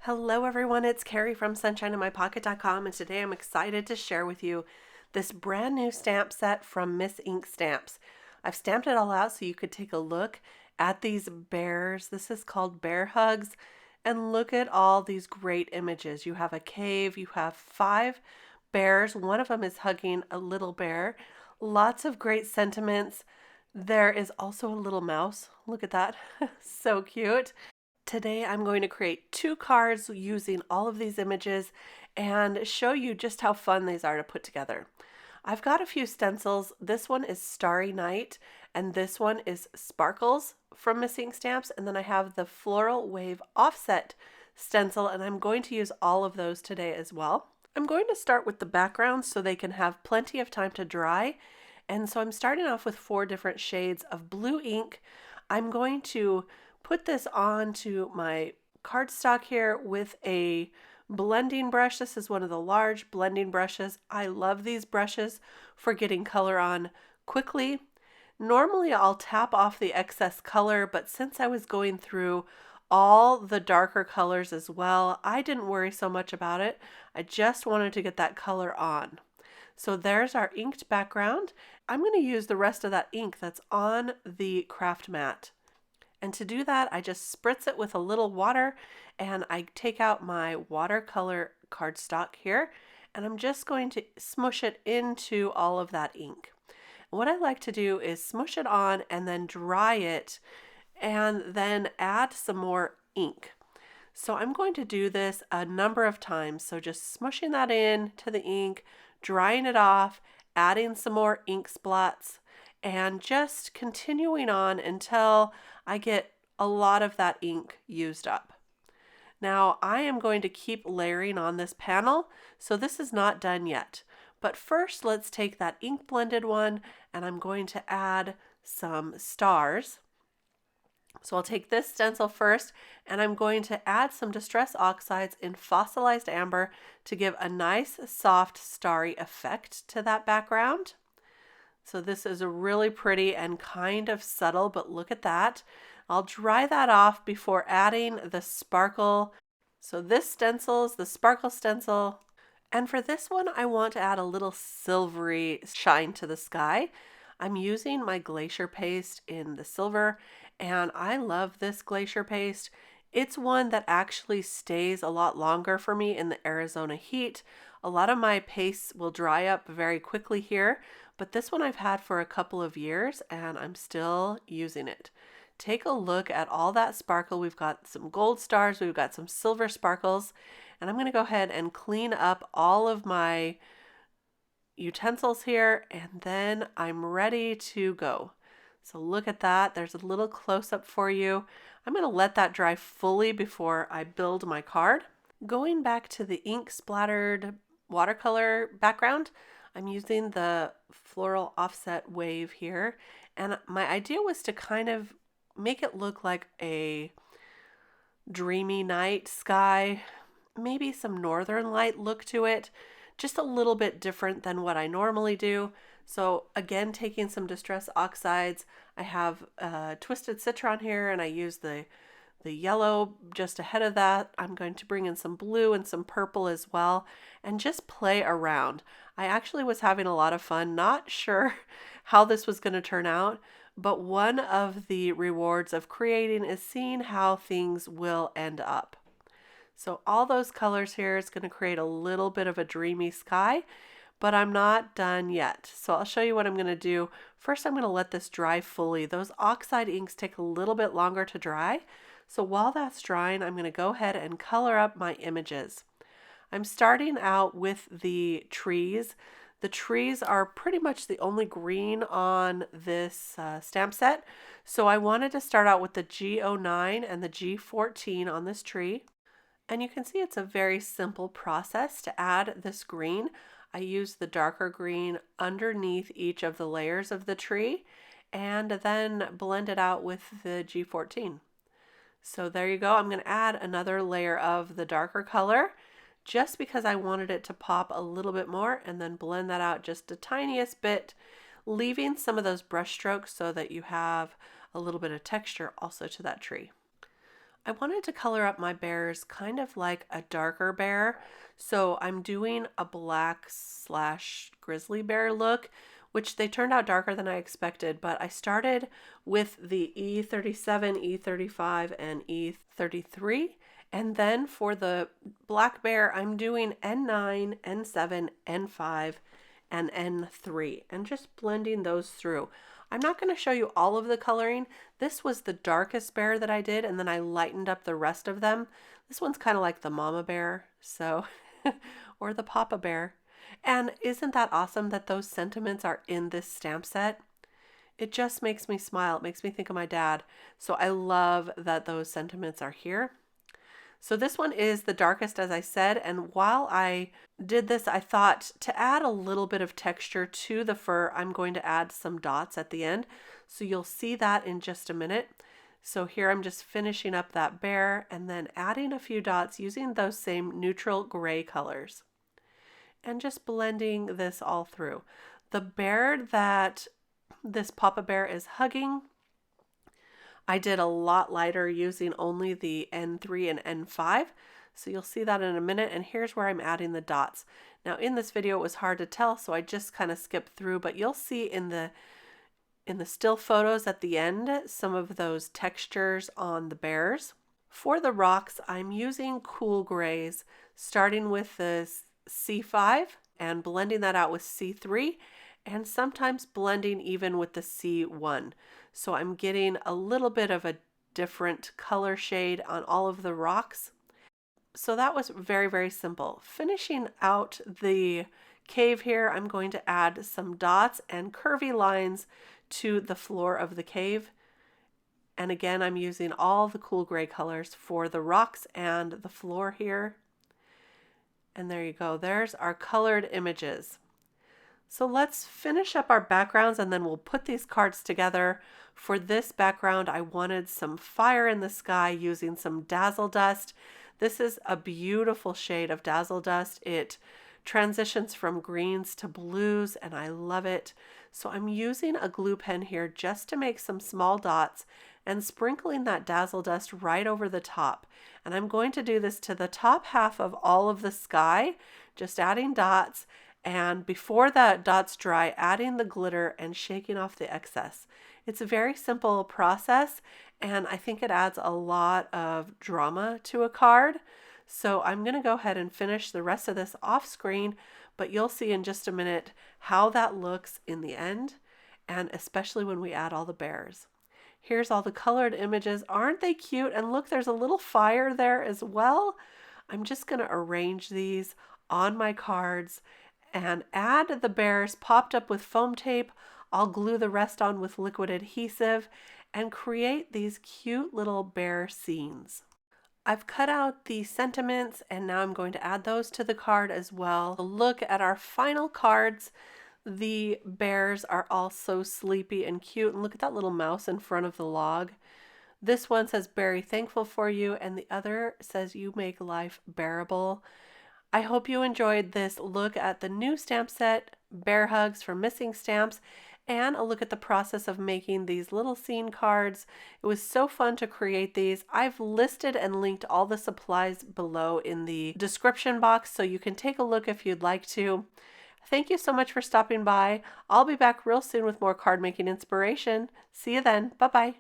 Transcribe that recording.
Hello everyone, it's Kari from sunshineinmypocket.com, and today I'm excited to share with you this brand new stamp set from Miss Ink Stamps. I've stamped it all out so you could take a look at these bears. This is called Bear Hugs, and look at all these great images. You have a cave, you have 5 bears, one of them is hugging a little bear. Lots of great sentiments. There is also a little mouse. Look at that. So cute. Today I'm going to create 2 cards using all of these images and show you just how fun these are to put together. I've got a few stencils. This one is Starry Night and this one is Sparkles from Miss Ink Stamps, and then I have the Floral Wave Offset stencil, and I'm going to use all of those today as well. I'm going to start with the backgrounds so they can have plenty of time to dry, and so I'm starting off with 4 different shades of blue ink. I'm going to put this onto my cardstock here with a blending brush. This is one of the large blending brushes. I love these brushes for getting color on quickly. Normally I'll tap off the excess color, but since I was going through all the darker colors as well, I didn't worry so much about it. I just wanted to get that color on. So there's our inked background. I'm going to use the rest of that ink that's on the craft mat. And to do that, I just spritz it with a little water, and I take out my watercolor cardstock here, and I'm just going to smush it into all of that ink. What I like to do is smush it on and then dry it and then add some more ink. So I'm going to do this a number of times. So just smushing that in to the ink, drying it off, adding some more ink splats, and just continuing on until I get a lot of that ink used up. Now I am going to keep layering on this panel, so this is not done yet. But first let's take that ink blended one, and I'm going to add some stars. So I'll take this stencil first, and I'm going to add some Distress Oxides in fossilized amber to give a nice soft starry effect to that background. So this is really pretty and kind of subtle, but look at that. I'll dry that off before adding the sparkle. So this stencil is the sparkle stencil. And for this one, I want to add a little silvery shine to the sky. I'm using my Glacier paste in the silver, and I love this Glacier paste. It's one that actually stays a lot longer for me in the Arizona heat. A lot of my pastes will dry up very quickly here, but this one I've had for a couple of years and I'm still using it. Take a look at all that sparkle. We've got some gold stars, we've got some silver sparkles, and I'm going to go ahead and clean up all of my utensils here, and then I'm ready to go. So look at that. There's a little close-up for you. I'm going to let that dry fully before I build my card. Going back to the ink splattered watercolor background, I'm using the Floral Offset Wave here, and my idea was to kind of make it look like a dreamy night sky, maybe some northern light look to it, just a little bit different than what I normally do. So again, taking some Distress Oxides, I have Twisted Citron here, and I use the yellow just ahead of that. I'm going to bring in some blue and some purple as well, and just play around. I actually was having a lot of fun, not sure how this was going to turn out, but one of the rewards of creating is seeing how things will end up. So all those colors here is going to create a little bit of a dreamy sky, but I'm not done yet. So I'll show you what I'm going to do. First, I'm going to let this dry fully. Those oxide inks take a little bit longer to dry. So while that's drying, I'm going to go ahead and color up my images. I'm starting out with the trees. The trees are pretty much the only green on this stamp set. So I wanted to start out with the G09 and the G14 on this tree. And you can see it's a very simple process to add this green. I use the darker green underneath each of the layers of the tree and then blend it out with the G14. So there you go. I'm going to add another layer of the darker color just because I wanted it to pop a little bit more, and then blend that out just the tiniest bit, leaving some of those brush strokes so that you have a little bit of texture also to that tree. I wanted to color up my bears kind of like a darker bear. So I'm doing a black slash grizzly bear look, which they turned out darker than I expected. But I started with the E37, E35, and E33. And then for the black bear, I'm doing N9, N7, N5, and N3, and just blending those through. I'm not going to show you all of the coloring. This was the darkest bear that I did, and then I lightened up the rest of them. This one's kind of like the mama bear, so, or the papa bear. And isn't that awesome that those sentiments are in this stamp set? It just makes me smile. It makes me think of my dad. So I love that those sentiments are here. So this one is the darkest, as I said, and while I did this, I thought to add a little bit of texture to the fur, I'm going to add some dots at the end. So you'll see that in just a minute. So here I'm just finishing up that bear and then adding a few dots using those same neutral gray colors and just blending this all through. The bear that this papa bear is hugging, I did a lot lighter using only the N3 and N5. So you'll see that in a minute. And here's where I'm adding the dots. Now in this video, it was hard to tell, so I just kind of skipped through, but you'll see in the still photos at the end, some of those textures on the bears. For the rocks, I'm using cool grays, starting with the C5 and blending that out with C3, and sometimes blending even with the C1. So I'm getting a little bit of a different color shade on all of the rocks. So that was very, very simple. Finishing out the cave here, I'm going to add some dots and curvy lines to the floor of the cave. And again, I'm using all the cool gray colors for the rocks and the floor here. And there you go. There's our colored images. So let's finish up our backgrounds and then we'll put these cards together. For this background, I wanted some fire in the sky using some Dazzle dust. This is a beautiful shade of Dazzle dust. It transitions from greens to blues and I love it. So I'm using a glue pen here just to make some small dots and sprinkling that Dazzle dust right over the top. And I'm going to do this to the top half of all of the sky, just adding dots. And before the dots dry, adding the glitter and shaking off the excess. It's a very simple process, and I think it adds a lot of drama to a card. So I'm going to go ahead and finish the rest of this off screen, but you'll see in just a minute how that looks in the end, and especially when we add all the bears. Here's all the colored images. Aren't they cute? And look, there's a little fire there as well. I'm just going to arrange these on my cards and add the bears popped up with foam tape. I'll glue the rest on with liquid adhesive and create these cute little bear scenes. I've cut out the sentiments and now I'm going to add those to the card as well. Look at our final cards. The bears are all so sleepy and cute, and look at that little mouse in front of the log. This one says very thankful for you and the other says you make life bearable. I hope you enjoyed this look at the new stamp set, Bear Hugs from Missing Stamps, and a look at the process of making these little scene cards. It was so fun to create these. I've listed and linked all the supplies below in the description box, so you can take a look if you'd like to. Thank you so much for stopping by. I'll be back real soon with more card making inspiration. See you then. Bye-bye.